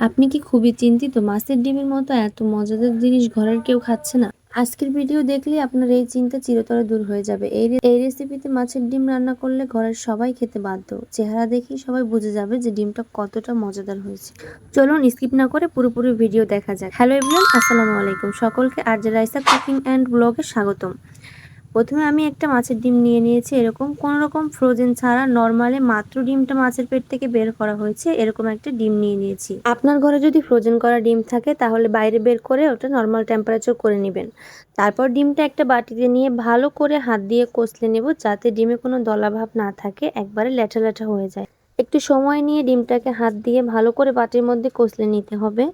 আপনি কি খুবই চিন্তিত মাছের ডিমের মতো এত মজাদার জিনিস ঘরের কেউ খাচ্ছে না? আজকের ভিডিও দেখলে আপনার এই চিন্তা চিরতরে দূর হয়ে যাবে। এই রেসিপিতে মাছের ডিম রান্না করলে ঘরের সবাই খেতে বাধ্য। চেহারা দেখেই সবাই বুঝে যাবে যে ডিমটা কতটা মজাদার হয়েছে। চলুন স্কিপ না করে পুরোপুরি ভিডিও দেখা যাক। হ্যালো এভরিওয়ান, আসসালামু আলাইকুম। সকলকে আরজে রাইসা কুকিং অ্যান্ড ব্লগে স্বাগতম। প্রথমে আমি একটা মাছের ডিম নিয়ে নিয়েছি। এরকম কোনো রকম ফ্রোজেন ছাড়া নর্মালি মাত্র ডিমটা মাছের পেট থেকে বের করা হয়েছে এরকম একটা ডিম নিয়ে নিয়েছি। আপনার ঘরে যদি ফ্রোজেন করা ডিম থাকে তাহলে বাইরে বের করে ওটা নর্মাল টেম্পারেচার করে নেবেন। তারপর ডিমটা একটা বাটিতে নিয়ে ভালো করে হাত দিয়ে কষলে নেব, যাতে ডিমে কোনো দলাভাব না থাকে, একবারে ল্যাঠা ল্যাঠা হয়ে যায়। একটু সময় নিয়ে ডিমটাকে হাত দিয়ে ভালো করে বাটির মধ্যে কষলে নিতে হবে।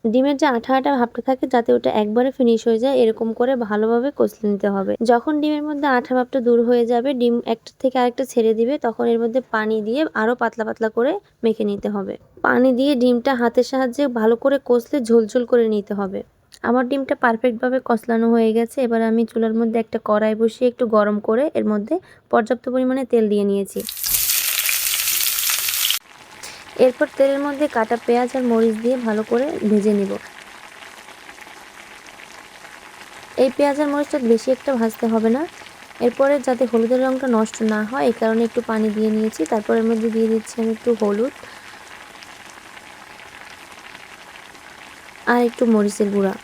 ডিমের যে আঠা আঠা ভাবটা থাকে যাতে ওটা একবারে ফিনিশ হয়ে যায়, এরকম করে ভালোভাবে কষলে নিতে হবে। যখন ডিমের মধ্যে আঠা ভাবটা দূর হয়ে যাবে, ডিম একটা থেকে আরেকটা ছেড়ে দিবে, তখন এর মধ্যে পানি দিয়ে আরো পাতলা পাতলা করে মেখে নিতে হবে। পানি দিয়ে ডিমটা হাতের সাহায্যে ভালো করে কষলে ঝোলঝোল করে নিতে হবে। আমার ডিমটা পারফেক্টভাবে কষলানো হয়ে গেছে। এবার আমি চুলার মধ্যে একটা কড়াই বসিয়ে একটু গরম করে এর মধ্যে পর্যাপ্ত পরিমাণে তেল দিয়ে নিয়েছি। এরপর তেলের মধ্যে কাটা পেঁয়াজ আর মরিচ দিয়ে ভালো করে ভেজে নিব। এই পেঁয়াজ আর মরিচটা বেশি একটা ভাজতে হবে না। এরপরে যাতে হলুদের রঙটা নষ্ট না হয় এই কারণে একটু পানি দিয়ে নিয়েছি। তারপর এর মধ্যে দিয়ে দিচ্ছি আমি একটু হলুদ আর একটু মরিচের গুঁড়া।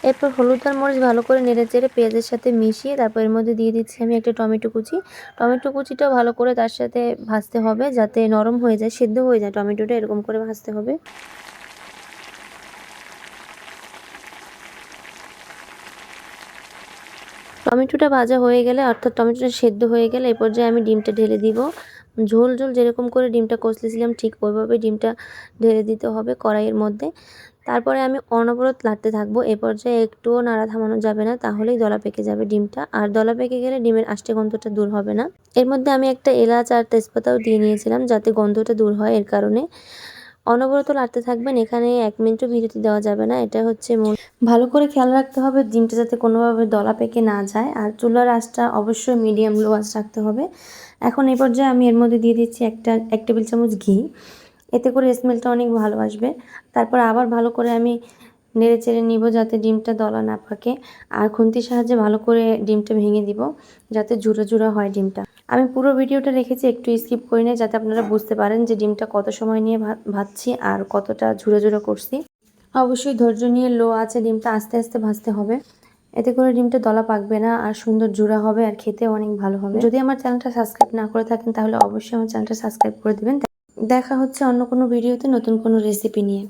এরপর হলুদ আর মরিচ ভালো করে নেড়ে চেড়ে পেঁয়াজের সাথে মিশিয়ে তারপর এর মধ্যে দিয়ে দিচ্ছি আমি একটা টমেটো কুচি। টমেটো কুচিটাও ভালো করে তার সাথে ভাজতে হবে, যাতে নরম হয়ে যায়, সিদ্ধ হয়ে যায় টমেটোটা, এরকম করে ভাজতে হবে। টমেটোটা ভাজা হয়ে গেলে, অর্থাৎ টমেটোটা সেদ্ধ হয়ে গেলে, এই পর্যায়ে আমি ডিমটা ঢেলে দিব। ঝোল ঝোল যেরকম করে ডিমটা কষলেছিলাম ঠিক ওইভাবে ডিমটা ঢেলে দিতে হবে কড়াইয়ের মধ্যে। তারপরে আমি অনবরত নাড়তে থাকবো। এ পর্যায়ে একটুও নাড়া থামানো যাবে না, তাহলেই দলা পেকে যাবে ডিমটা। আর দলা পেকে গেলে ডিমের আষ্টে গন্ধটা দূর হবে না। এর মধ্যে আমি একটা এলাচ আর তেজপাতাও দিয়ে নিয়েছিলাম যাতে গন্ধটা দূর হয়, এর কারণে। অনবরত নাড়তে থাকবেন, এখানে 1 মিনিটও বিরতি দেওয়া যাবে না, এটা হচ্ছে মূল। ভালো করে খেয়াল রাখতে হবে ডিমটা যাতে কোনোভাবে দলা পেকে না যায়, আর চুলার আঁচটা অবশ্যই মিডিয়াম লো আঁচ রাখতে হবে। এখন এই পর্যায়ে আমি এর মধ্যে দিয়ে দিচ্ছি 1 টেবিল চামচ ঘি। এতে করে স্মেলটা অনেক ভালো আসবে। তারপর আবার ভালো করে আমি নেড়ে চেড়ে নিব যাতে ডিমটা দলা না পাকে। আর খুন্তির সাহায্যে ভালো করে ডিমটা ভেঙে দিব যাতে ঝুরা ঝুরা হয় ডিমটা। আমি পুরো ভিডিওটা রেখেছি, একটু স্কিপ করি না, যাতে আপনারা বুঝতে পারেন যে ডিমটা কত সময় নিয়ে ভাজছি আর কতটা ঝুরা ঝুরা করছি। অবশ্যই ধৈর্য নিয়ে লো আঁচে ডিমটা আস্তে আস্তে ভাজতে হবে। এতে করে ডিমটা দলা পাকবে না আর সুন্দর জুড়া হবে আর খেতে অনেক ভালো হবে। যদি আমার চ্যানেলটা সাবস্ক্রাইব না করে থাকেন তাহলে অবশ্যই আমার চ্যানেলটা সাবস্ক্রাইব করে দিবেন। দেখা হচ্ছে অন্য কোনো ভিডিওতে নতুন কোনো রেসিপি নিয়ে।